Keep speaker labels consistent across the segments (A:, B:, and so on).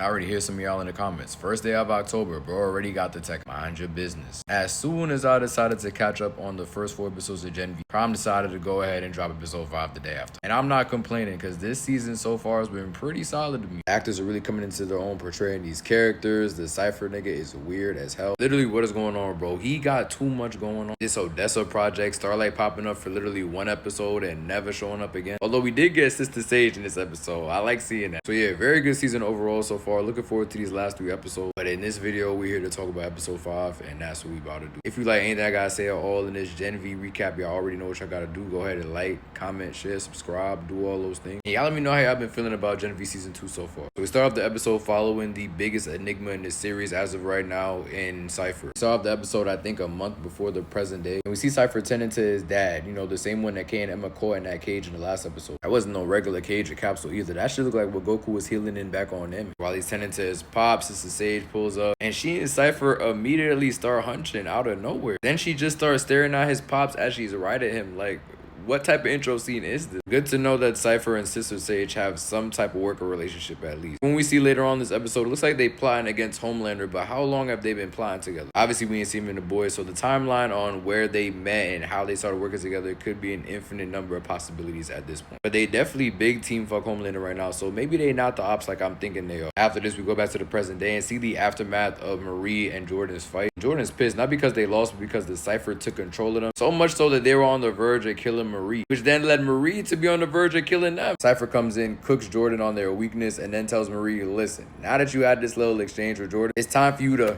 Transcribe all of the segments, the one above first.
A: I already hear some of y'all in the comments. First day of October, bro already got the tech. Mind your business. As soon as I decided to catch up on the first 4 episodes of Gen V, Prom decided to go ahead and drop episode 5 the day after. And I'm not complaining because this season so far has been pretty solid to me. Actors are really coming into their own portraying these characters. The Cipher nigga is weird as hell. Literally, what is going on, bro? He got too much going on. This Odessa project, Starlight popping up for literally 1 episode and never showing up again. Although we did get Sister Sage in this episode. I like seeing that. So yeah, very good season overall so far. Looking forward to these last 3 episodes. But in this video, we're here to talk about episode 5, and that's what we about to do. If you like anything I gotta say at all in this Gen V recap, y'all already know what y'all gotta do. Go ahead and like, comment, share, subscribe, do all those things. And y'all let me know how y'all been feeling about Gen V season 2 so far. So we start off the episode following the biggest enigma in this series as of right now in Cipher. We start off the episode, I think, a month before the present day. And we see Cipher tending to his dad, you know, the same one that Cate and Emma caught in that cage in the last episode. That wasn't no regular cage or capsule either. That shit looked like what Goku was healing in back on him. While he's tending to his pops, Sister Sage pulls up, and she and Cipher immediately start hunching out of nowhere. Then she just starts staring at his pops as she's right at him. Like, what type of intro scene is this? Good to know that Cipher and Sister Sage have some type of worker relationship at least. When we see later on this episode, it looks like they plotting against Homelander, but how long have they been plotting together? Obviously, we ain't seen them in The Boys, so the timeline on where they met and how they started working together could be an infinite number of possibilities at this point. But they definitely big team fuck Homelander right now, so maybe they not the ops like I'm thinking they are. After this, we go back to the present day and see the aftermath of Marie and Jordan's fight. Jordan's pissed, not because they lost, but because the Cipher took control of them. So much so that they were on the verge of killing Marie, which then led Marie to be on the verge of killing them. Cipher comes in, cooks Jordan on their weakness, and then tells Marie, listen, now that you had this little exchange with Jordan, it's time for you to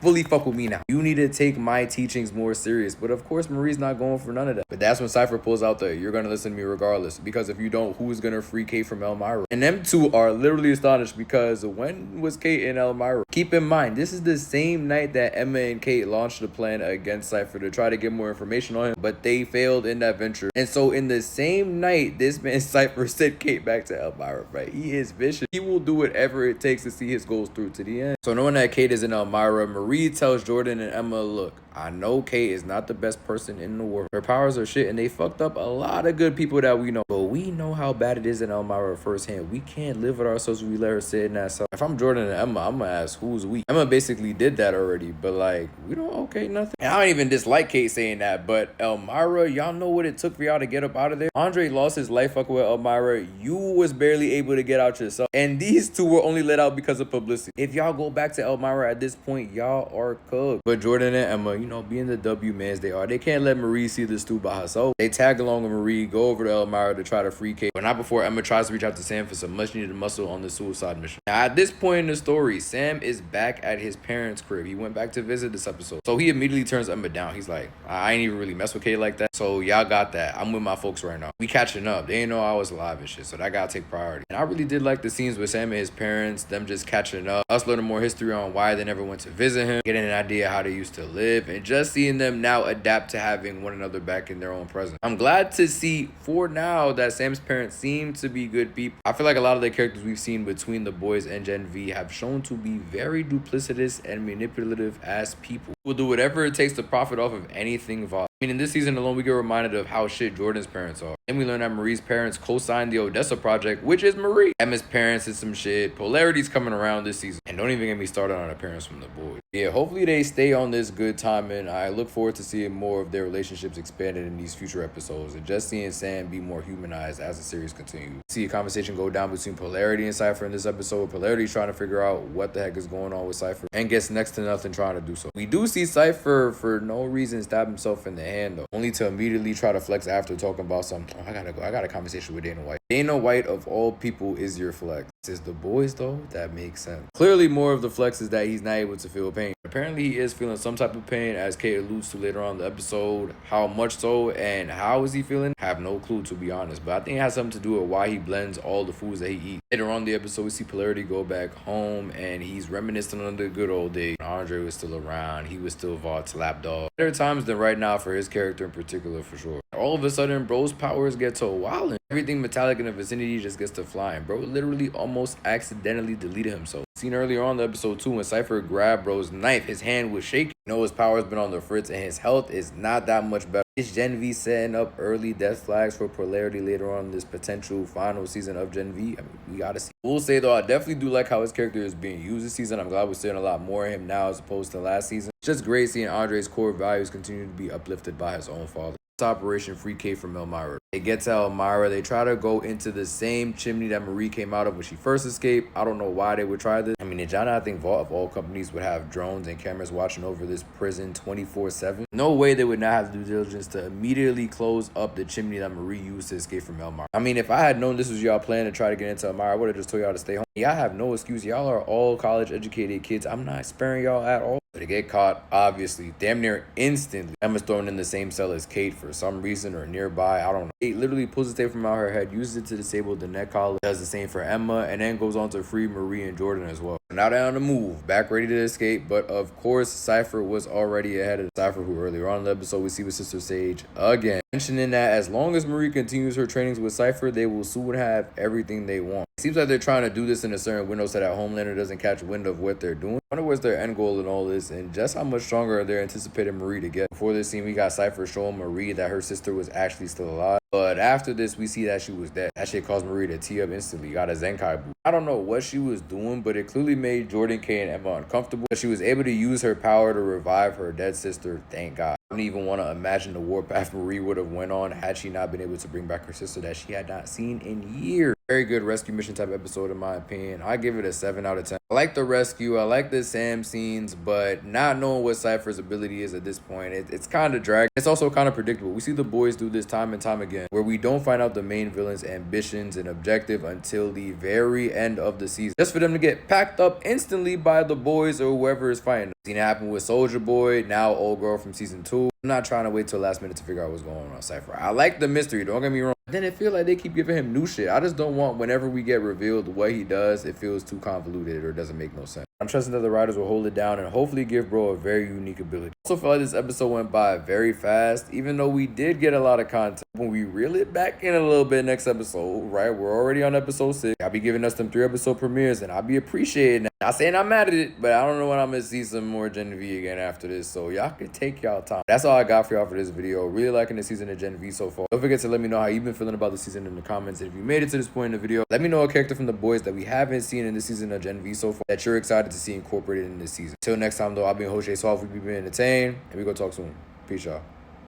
A: fully fuck with me now. You need to take my teachings more serious. But of course, Marie's not going for none of that. But that's when Cipher pulls out the, you're gonna listen to me regardless. Because if you don't, who's gonna free Cate from Elmira? And them two are literally astonished because when was Cate in Elmira? Keep in mind, this is the same night that Emma and Cate launched a plan against Cipher to try to get more information on him. But they failed in that venture. And so in the same night, this man Cipher sent Cate back to Elmira, right? He is vicious. He will do whatever it takes to see his goals through to the end. So knowing that Cate is in Elmira, Marie tells Jordan and Emma, look, I know Cate is not the best person in the world. Her powers are shit and they fucked up a lot of good people that we know. But we know how bad it is in Elmira firsthand. We can't live with ourselves if we let her sit in that cell. If I'm Jordan and Emma, I'm gonna ask who's weak. Emma basically did that already, but like, we don't okay nothing. And I don't even dislike Cate saying that, but Elmira, y'all know what it took for y'all to get up out of there? Andre lost his life fucking with Elmira. You was barely able to get out yourself. And these two were only let out because of publicity. If y'all go back to Elmira at this point, y'all are cooked. But Jordan and Emma, you know, being the W mans they are, they can't let Marie see this dude by herself. They tag along with Marie, go over to Elmira to try to free Cate, but not before Emma tries to reach out to Sam for some much needed muscle on the suicide mission. Now at this point in the story, Sam is back at his parents' crib. He went back to visit this episode. So he immediately turns Emma down. He's like, I ain't even really mess with Cate like that. So y'all got that. I'm with my folks right now. We catching up. They ain't know I was alive and shit. So that gotta take priority. And I really did like the scenes with Sam and his parents, them just catching up, us learning more history on why they never went to visit him, getting an idea how they used to live, and just seeing them now adapt to having one another back in their own presence. I'm glad to see for now that Sam's parents seem to be good people. I feel like a lot of the characters we've seen between The Boys and Gen V have shown to be very duplicitous and manipulative as people. Will do whatever it takes to profit off of anything involved. I mean, in this season alone, we get reminded of how shit Jordan's parents are. Then we learn that Marie's parents co-signed the Odessa project, which is Marie. Emma's parents is some shit. Polarity's coming around this season. And don't even get me started on her parents from The Boys. Yeah, hopefully they stay on this good timing. I look forward to seeing more of their relationships expanded in these future episodes. And just seeing Sam be more humanized as the series continues. See a conversation go down between Polarity and Cipher in this episode. Polarity's trying to figure out what the heck is going on with Cipher and gets next to nothing trying to do so. We do see Cipher for no reason stab himself in the hand though, only to immediately try to flex after talking about something. I gotta go. I got a conversation with Dana White. Dana White of all people is your flex. Is The Boys though? That makes sense. Clearly more of the flex is that he's not able to feel pain. Apparently he is feeling some type of pain, as Cate alludes to later on in the episode. How much so and how is he feeling? I have no clue, to be honest, but I think it has something to do with why he blends all the foods that he eats. Later on in the episode, we see Polarity go back home and he's reminiscing on the good old days. Andre was still around. He was still Vaught's lapdog. Better times than right now for his character in particular, for sure. All of a sudden, bro's powers get to wilding. Everything metallic in the vicinity just gets to flying. Bro literally almost accidentally deleted himself. Seen earlier on the episode 2 when Cipher grabbed bro's knife, his hand was shaking. You know his power's been on the fritz and his health is not that much better. Is Gen V setting up early death flags for polarity later on in this potential final season of Gen V? I mean, we gotta see. We'll say though, I definitely do like how his character is being used this season. I'm glad we're seeing a lot more of him now as opposed to last season. It's just great seeing Andre's core values continue to be uplifted by his own father. Operation Free Cate from Elmira. They get to Elmira. They try to go into the same chimney that Marie came out of when she first escaped. I don't know why they would try this. I mean, did y'all not think Vault of all companies would have drones and cameras watching over this prison 24/7? No way they would not have due diligence to immediately close up the chimney that Marie used to escape from Elmira. I mean, if I had known this was y'all plan to try to get into Elmira, I would have just told y'all to stay home. Y'all have no excuse. Y'all are all college educated kids. I'm not sparing y'all at all. They get caught, obviously, damn near instantly. Emma's thrown in the same cell as Cate for some reason or nearby. I don't know. Cate literally pulls the tape from out her head, uses it to disable the neck collar, does the same for Emma, and then goes on to free Marie and Jordan as well. Now they're on the move, back ready to escape, but of course, Cipher was already ahead of Cipher, who earlier on in the episode we see with Sister Sage again, mentioning that as long as Marie continues her trainings with Cipher, they will soon have everything they want. It seems like they're trying to do this in a certain window so that Homelander doesn't catch wind of what they're doing. I wonder what's their end goal in all this and just how much stronger they're anticipating Marie to get. Before this scene, we got Cipher showing Marie that her sister was actually still alive. But after this, we see that she was dead. That shit caused Marie to tee up instantly. Got a Zenkai boot. I don't know what she was doing, but it clearly made Jordan, Kay, and Emma uncomfortable. But she was able to use her power to revive her dead sister. Thank God. I don't even want to imagine the warpath Marie would have went on had she not been able to bring back her sister that she had not seen in years. Very good rescue mission type episode in my opinion. I give it a 7 out of 10. I like the rescue. I like the Sam scenes, but not knowing what Cipher's ability is at this point, it's kind of dragged. It's also kind of predictable. We see the boys do this time and time again, where we don't find out the main villain's ambitions and objective until the very end of the season, just for them to get packed up instantly by the boys or whoever is fighting them. Seen it happen with Soldier Boy, now Old Girl from season 2. I'm not trying to wait till last minute to figure out what's going on Cipher. I like the mystery, don't get me wrong. Then it feels like they keep giving him new shit. I just don't want whenever we get revealed what he does, it feels too convoluted or doesn't make no sense. I'm trusting that the writers will hold it down and hopefully give bro a very unique ability. Also feel like this episode went by very fast, even though we did get a lot of content. When we reel it back in a little bit next episode, right? We're already on episode 6. I'll be giving us them 3 episode premieres and I'll be appreciating that. Not saying I'm mad at it, but I don't know when I'm gonna see some more Gen V again after this. So y'all can take y'all time. That's all I got for y'all for this video. Really liking the season of Gen V so far. Don't forget to let me know how you've been feeling about the season in the comments. And if you made it to this point in the video, let me know a character from the boys that we haven't seen in this season of Gen V so far that you're excited to see incorporated in this season. Till next time though, I've been Host Soft. We've been entertained and we gonna talk soon. Peace y'all.